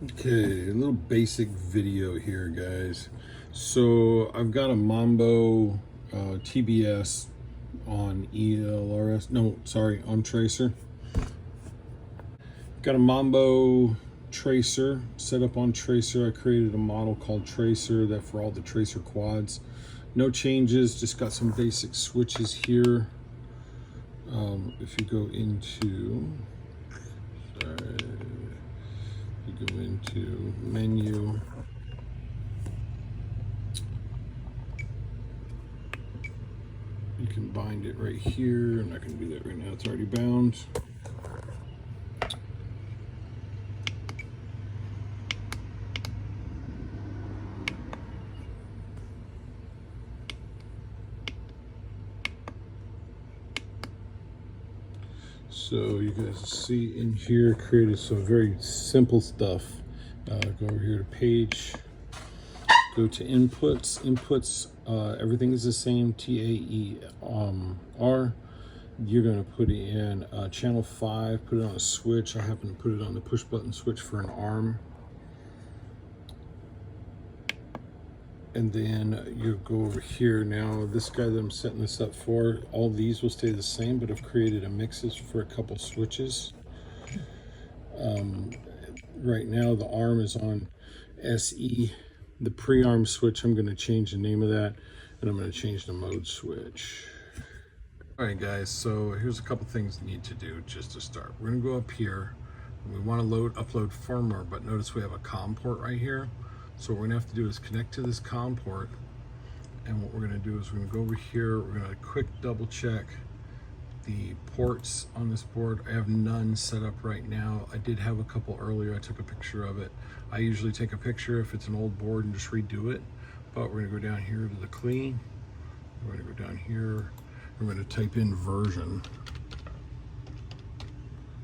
Okay, a little basic video here, guys. So I've got a Mambo TBS on ELRS. No, sorry, on Tracer. Got a Mambo Tracer set up on Tracer. I created a model called Tracer that for all the Tracer quads. No changes, just got some basic switches here. If you go into, sorry. You go into menu, you can bind it right here. I'm not going to do that right now, it's already bound. So you guys see in here, created some very simple stuff. Go over here to page, go to inputs. Everything is the same, TAER. You're going to put in channel 5, put it on a switch. I happen to put it on the push button switch for an arm. And then you go over here. Now this guy that I'm setting this up for, all these will stay the same, but I've created a mixes for a couple switches. Right now the arm is on SE. The pre-arm switch, I'm going to change the name of that, and I'm going to change the mode switch. All right, guys, so here's a couple things you need to do just to start. We're going to go up here. We want to upload firmware, but notice we have a COM port right here. So what we're going to have to do is connect to this COM port, and what we're going to do is we're going to go over here. We're going to quick double check the ports on this board. I have none set up right now. I did have a couple earlier. I took a picture of it. I usually take a picture if it's an old board and just redo it, but we're going to go down here to the clean. We're going to go down here. We're going to type in version.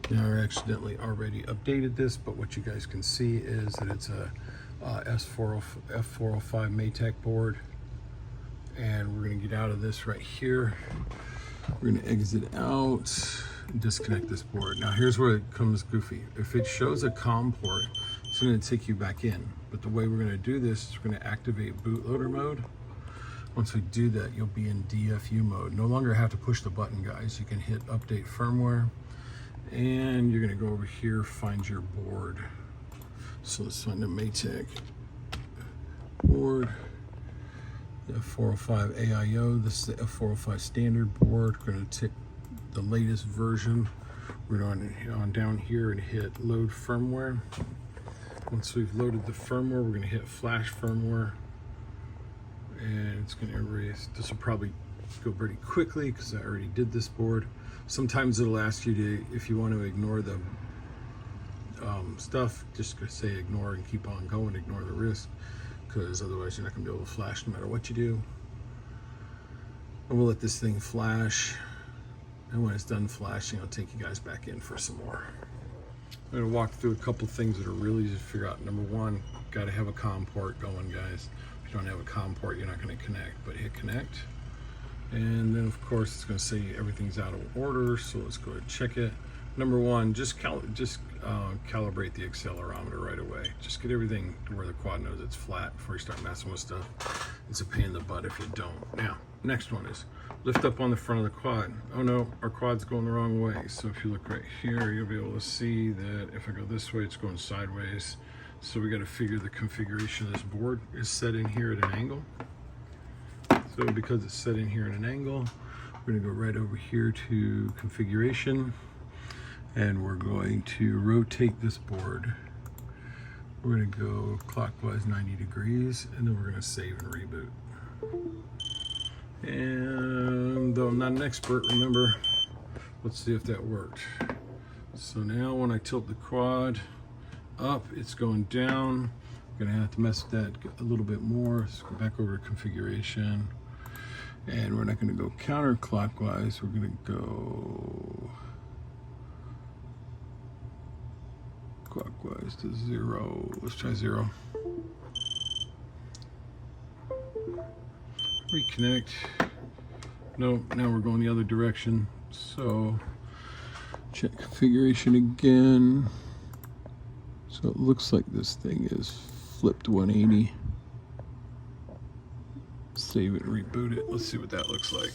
Now I accidentally already updated this, but what you guys can see is that it's a F405 Maytech board, and we're going to get out of this right here. We're going to exit out and disconnect this board. Now here's where it comes goofy. If it shows a COM port, it's going to take you back in, but the way we're going to do this is we're going to activate bootloader mode. Once we do that, you'll be in DFU mode. No longer have to push the button, guys. You can hit update firmware, and you're going to go over here, find your board. So let's find the Maytech board, the F405 AIO. This is the F405 standard board. We're going to take the latest version. We're going on down here and hit load firmware. Once we've loaded the firmware, we're going to hit flash firmware, and it's going to erase. This will probably go pretty quickly because I already did this board. Sometimes it'll ask you to, if you want to ignore the stuff, just say ignore and keep on going, ignore the risk, because otherwise you're not going to be able to flash no matter what you do. And we'll let this thing flash, and when it's done flashing, I'll take you guys back in for some more. I'm going to walk through a couple things that are really easy to figure out. Number one, got to have a COM port going, guys. If you don't have a COM port, you're not going to connect, but hit connect. And then of course it's going to say everything's out of order, so let's go ahead and check it. Number one, just calibrate the accelerometer right away. Just get everything to where the quad knows it's flat before you start messing with stuff. It's a pain in the butt if you don't. Now, next one is lift up on the front of the quad. Oh no, our quad's going the wrong way. So if you look right here, you'll be able to see that if I go this way, it's going sideways. So we got to figure the configuration of this board is set in here at an angle. So because it's set in here at an angle, we're going to go right over here to configuration, and we're going to rotate this board. We're going to go clockwise 90 degrees, and then we're going to save and reboot. And though I'm not an expert, remember, let's see if that worked. So now when I tilt the quad up, it's going down. I'm going to have to mess with that a little bit more. Let's go back over to configuration. And we're not going to go counterclockwise, we're going to go clockwise to 0. Let's try 0. Reconnect. No, now we're going the other direction. So check configuration again. So So it looks like this thing is flipped 180. Save it, reboot it. Let's see what that looks like.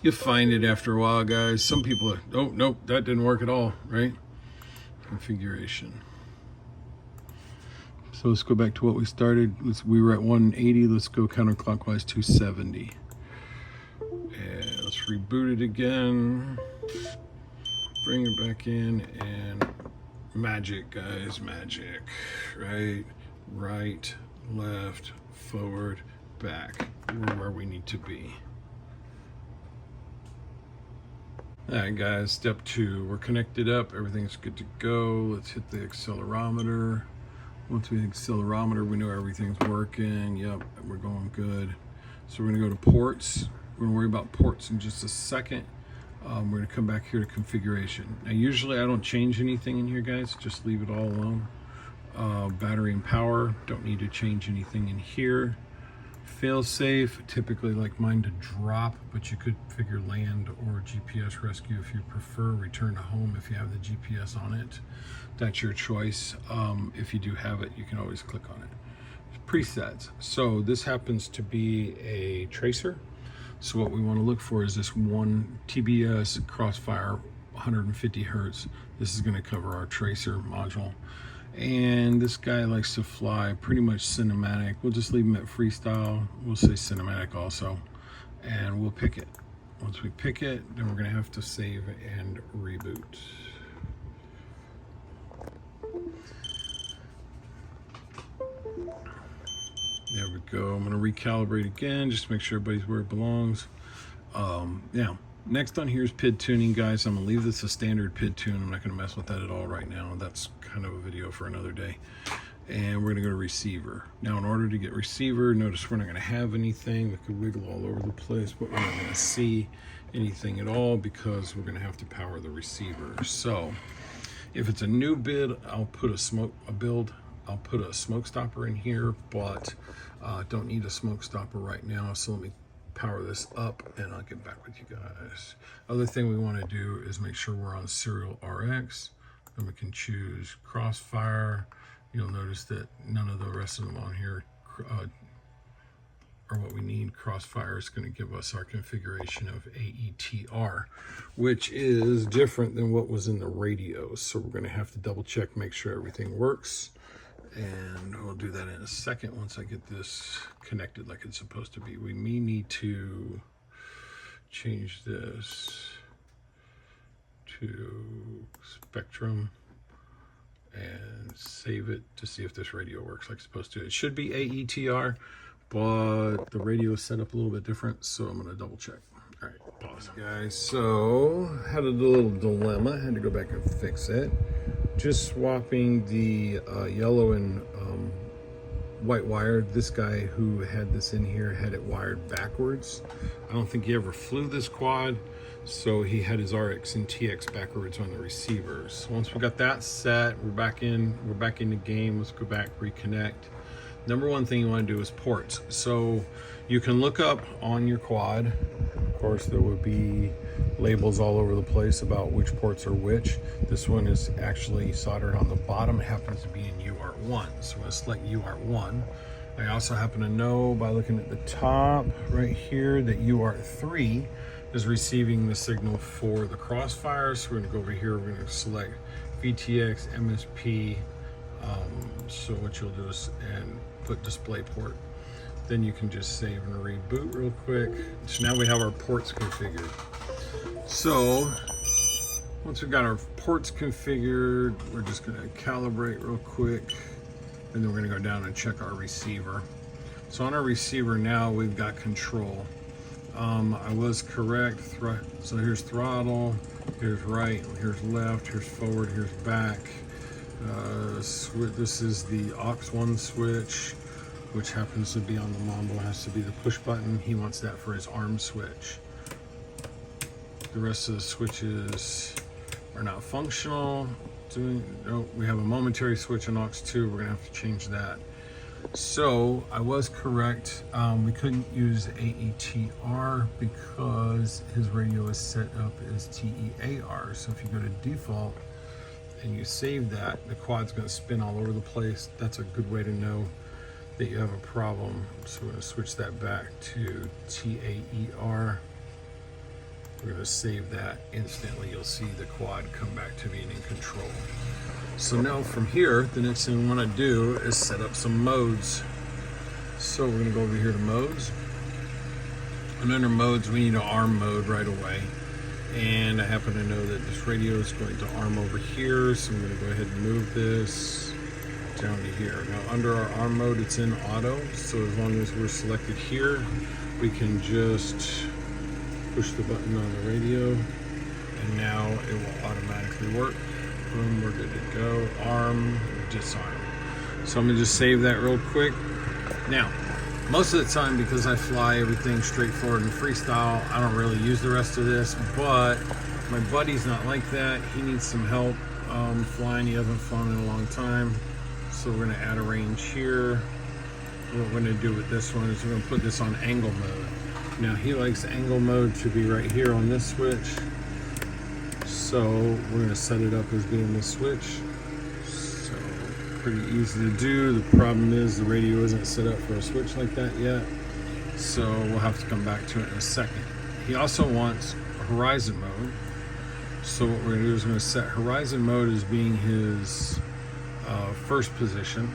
You'll find it after a while, guys. Some people are, oh, nope, that didn't work at all, right? Configuration. So let's go back to what we started. We were at 180. Let's go counterclockwise 270. And let's reboot it again. Bring it back in and magic, guys, magic. Right, left, forward, back. We're where we need to be. All right, guys, step 2. We're connected up. Everything's good to go. Let's hit the accelerometer. Once we hit accelerometer, we know everything's working. Yep, we're going good. So we're gonna go to ports. We're gonna worry about ports in just a second. We're gonna come back here to configuration. Now, usually I don't change anything in here, guys. Just leave it all alone. Battery and power, don't need to change anything in here. Fail safe, typically like mine to drop, but you could figure land or GPS rescue if you prefer. Return to home if you have the GPS on it. That's your choice. If you do have it, you can always click on it. Presets. So this happens to be a tracer. So what we want to look for is this one TBS Crossfire 150 Hertz. This is going to cover our tracer module. And this guy likes to fly pretty much cinematic. We'll just leave him at freestyle. We'll say cinematic also. And we'll pick it. Once we pick it, then we're going to have to save and reboot. There we go. I'm going to recalibrate again, just to make sure everybody's where it belongs. Now, next on here is PID tuning, guys. I'm going to leave this a standard PID tune. I'm not going to mess with that at all right now. That's kind of a video for another day. And we're going to go to receiver. Now, in order to get receiver, notice we're not going to have anything. We could wiggle all over the place, but we're not going to see anything at all because we're going to have to power the receiver. So, if it's a new bid, I'll put I'll put a smoke stopper in here, but don't need a smoke stopper right now. So let me power this up and I'll get back with you guys. Other thing we want to do is make sure we're on serial RX. Then we can choose Crossfire. You'll notice that none of the rest of them on here are what we need. Crossfire is going to give us our configuration of AETR, which is different than what was in the radios. So we're going to have to double check, make sure everything works. And we'll do that in a second once I get this connected like it's supposed to be. We may need to change this to Spectrum and save it to see if this radio works like it's supposed to. It should be AETR, but the radio is set up a little bit different, so I'm going to double check. All right, pause. Guys, so had a little dilemma. Had to go back and fix it. Just swapping the yellow and white wire. This guy who had this in here had it wired backwards. I don't think he ever flew this quad, so he had his RX and TX backwards on the receivers. Once we got that set, we're back in the game. Let's go back, reconnect. Number one thing you want to do is ports. So you can look up on your quad. Of course, there would be labels all over the place about which ports are which. This one is actually soldered on the bottom. It happens to be in UART1. So I'm going to select UART1. I also happen to know by looking at the top right here that UART3 is receiving the signal for the Crossfire. So we're going to go over here. We're going to select VTX MSP. So what you'll do is put display port. Then you can just save and reboot real quick. So now we have our ports configured. So once we've got our ports configured, we're just going to calibrate real quick, and then we're going to go down and check our receiver. So on our receiver now we've got control. I was correct. So here's throttle, here's right, here's left, here's forward, here's back. This is the aux1 switch, which happens to be on the Mambo. Has to be the push button. He wants that for his arm switch. The rest of the switches are not functional. We have a momentary switch on aux2. We're gonna have to change that. So I was correct. We couldn't use AETR because his radio is set up as TEAR. So if you go to default and you save that, the quad's going to spin all over the place. That's a good way to know that you have a problem. So we're going to switch that back to TAER. We're going to save that instantly. You'll see the quad come back to being in control. So now from here, the next thing we want to do is set up some modes. So we're going to go over here to modes. And under modes, we need an ARM mode right away. And I happen to know that this radio is going to ARM over here. So I'm going to go ahead and move this down to here. Now under our ARM mode, it's in auto. So as long as we're selected here, we can just push the button on the radio. And now it will automatically work. Boom, we're good to go. ARM, disarm. So I'm going to just save that real quick. Now, most of the time, because I fly everything straightforward and freestyle, I don't really use the rest of this, but my buddy's not like that. He needs some help flying. He hasn't flown in a long time. So we're going to add a range here. What we're going to do with this one is we're going to put this on angle mode. Now, he likes angle mode to be right here on this switch. So we're going to set it up as being this switch. So pretty easy to do. The problem is the radio isn't set up for a switch like that yet. So we'll have to come back to it in a second. He also wants horizon mode. So what we're going to do is we're going to set horizon mode as being his first position.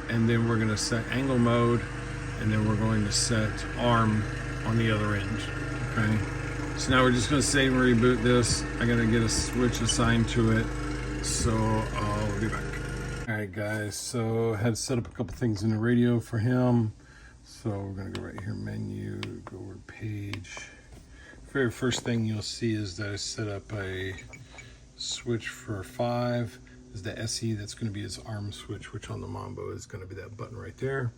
And then we're going to set angle mode. And then we're going to set ARM on the other end. Okay. So now we're just going to save and reboot this. I got to get a switch assigned to it. So I'll be back. All right, guys. So I had to set up a couple things in the radio for him. So we're going to go right here, menu, go over to page. Very first thing you'll see is that I set up a switch for 5. Is the SE, that's going to be his ARM switch, which on the Mambo is going to be that button right there.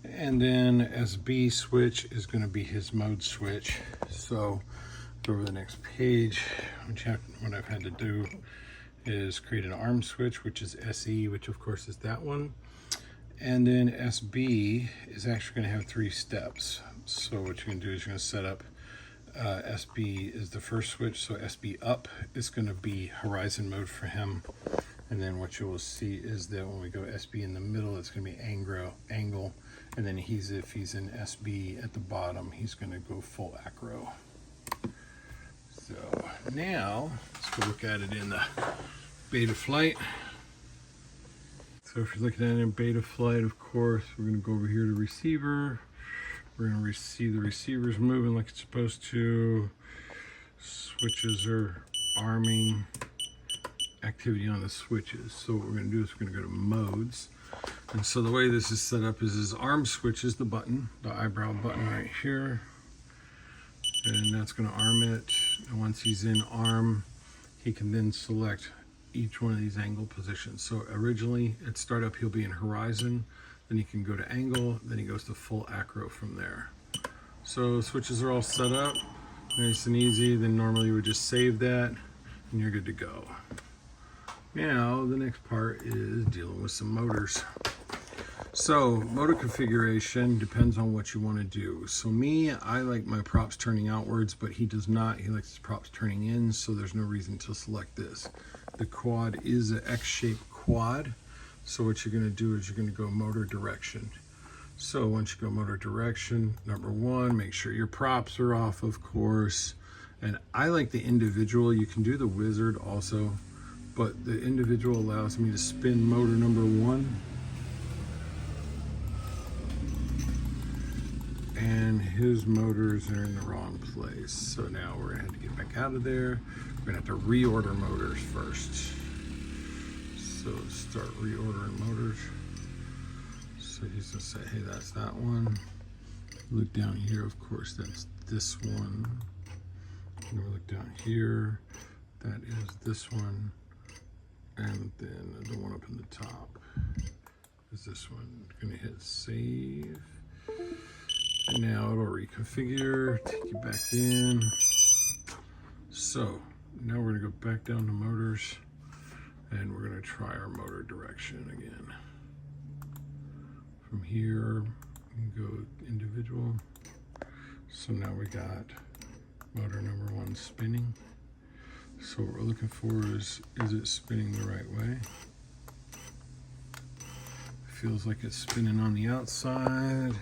And then SB switch is going to be his mode switch. So go over the next page. What I've had to do is create an ARM switch, which is SE, which of course is that one. And then SB is actually going to have 3 steps. So what you're going to do is you're going to set up SB is the first switch. So SB up is going to be horizon mode for him. And then what you will see is that when we go SB in the middle, it's going to be angle. And then if he's in SB at the bottom, he's going to go full acro. So now let's go look at it in the beta flight. So if you're looking at it in beta flight, of course, we're going to go over here to receiver. We're going to see the receiver's moving like it's supposed to. Switches are arming. Activity on the switches. So what we're going to do is we're going to go to modes. And so the way this is set up is his ARM switch is the button, the eyebrow button right here. And that's going to arm it. And once he's in ARM, he can then select each one of these angle positions. So originally at startup, he'll be in horizon. Then he can go to angle. Then he goes to full acro from there. So switches are all set up. Nice and easy. Then normally you would just save that and you're good to go. Now, the next part is dealing with some motors. So, motor configuration depends on what you want to do. So me, I like my props turning outwards, but he does not. He likes his props turning in, so there's no reason to select this. The quad is an X-shaped quad. So what you're going to do is you're going to go motor direction. So once you go motor direction, number 1, make sure your props are off, of course. And I like the individual. You can do the wizard also. But the individual allows me to spin motor number 1. And his motors are in the wrong place. So now we're gonna have to get back out of there. We're gonna have to reorder motors first. So let's start reordering motors. So he's gonna say, hey, that's that one. Look down here, of course, that's this one. And we look down here, that is this one. And then the one up in the top is this one. Gonna hit save. And now it'll reconfigure, take you back in. So now we're gonna go back down to motors and we're gonna try our motor direction again. From here, we can go individual. So now we got motor number 1 spinning. So what we're looking for is it spinning the right way? Feels like it's spinning on the outside. A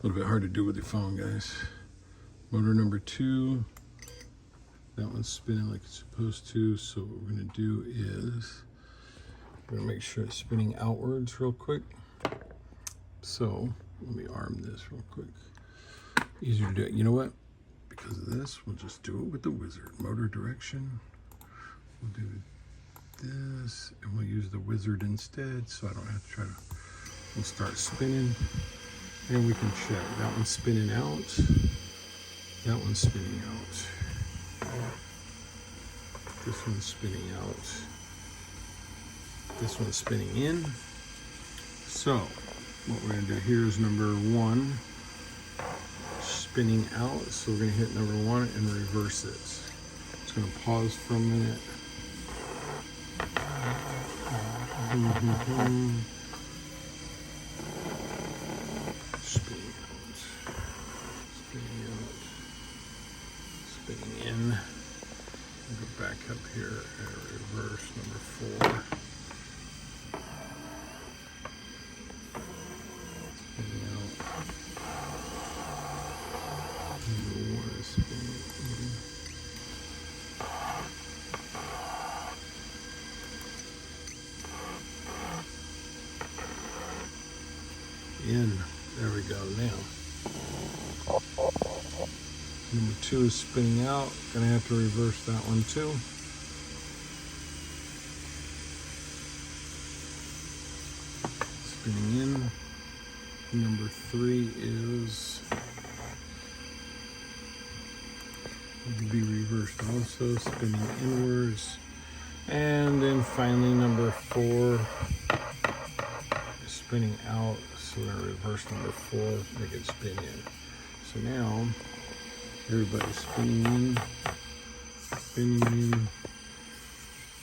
little bit hard to do with your phone, guys. Motor number 2, that one's spinning like it's supposed to. So what we're gonna do is we're gonna make sure it's spinning outwards real quick. So let me arm this real quick. Easier to do it. You know what? Because of this, we'll just do it with the wizard. Motor direction. We'll do this, and we'll use the wizard instead, so I don't have to try to. We'll start spinning, and we can check. That one's spinning out. That one's spinning out. This one's spinning out. This one's spinning in. So, what we're gonna do here is number 1 spinning out. So we're gonna hit number 1 and reverse it. It's gonna pause for a minute. Spinning out, spinning out, spinning in. We'll go back up here and reverse number 4. Spinning out. Number 1 is spinning in. There we go. Now number 2 is spinning out. Gonna have to reverse that one too. Spinning in. Number 3 is will be reversed also, spinning inwards. And then finally number 4 is spinning out. So we're gonna reverse number 4, make it spin in. So now everybody's spinning in, spinning in,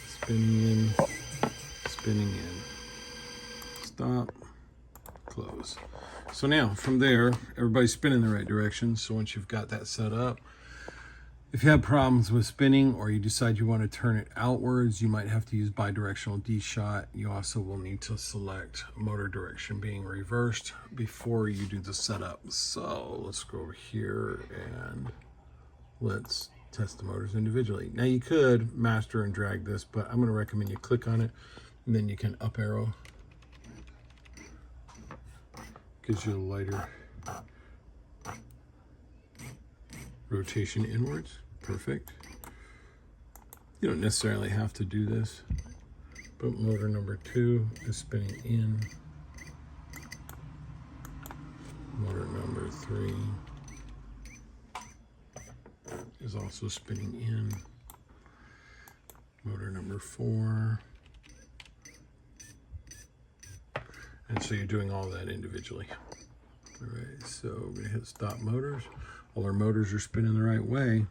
spinning in, spinning in. Stop, close. So now from there, everybody's spinning the right direction. So once you've got that set up, if you have problems with spinning or you decide you want to turn it outwards, you might have to use bidirectional D-shot. You also will need to select motor direction being reversed before you do the setup. So let's go over here and let's test the motors individually. Now you could master and drag this, but I'm going to recommend you click on it and then you can up arrow. Gives you a lighter rotation inwards. Perfect. You don't necessarily have to do this, but motor number 2 is spinning in. Motor number 3 is also spinning in. Motor number 4. And so you're doing all that individually. All right, so we're gonna hit stop motors. All our motors are spinning the right way,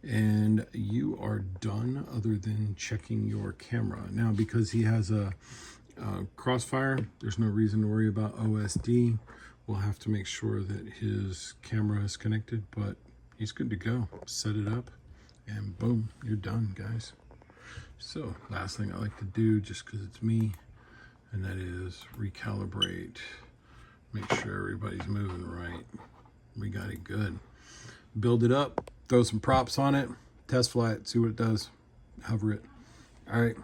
and you are done other than checking your camera. Now, because he has a Crossfire, there's no reason to worry about OSD. We'll have to make sure that his camera is connected, but he's good to go. Set it up, and boom, you're done, guys. So, last thing I like to do, just because it's me, and that is recalibrate. Make sure everybody's moving right. We got it good. Build it up, throw some props on it, test fly it, see what it does, hover it. All right.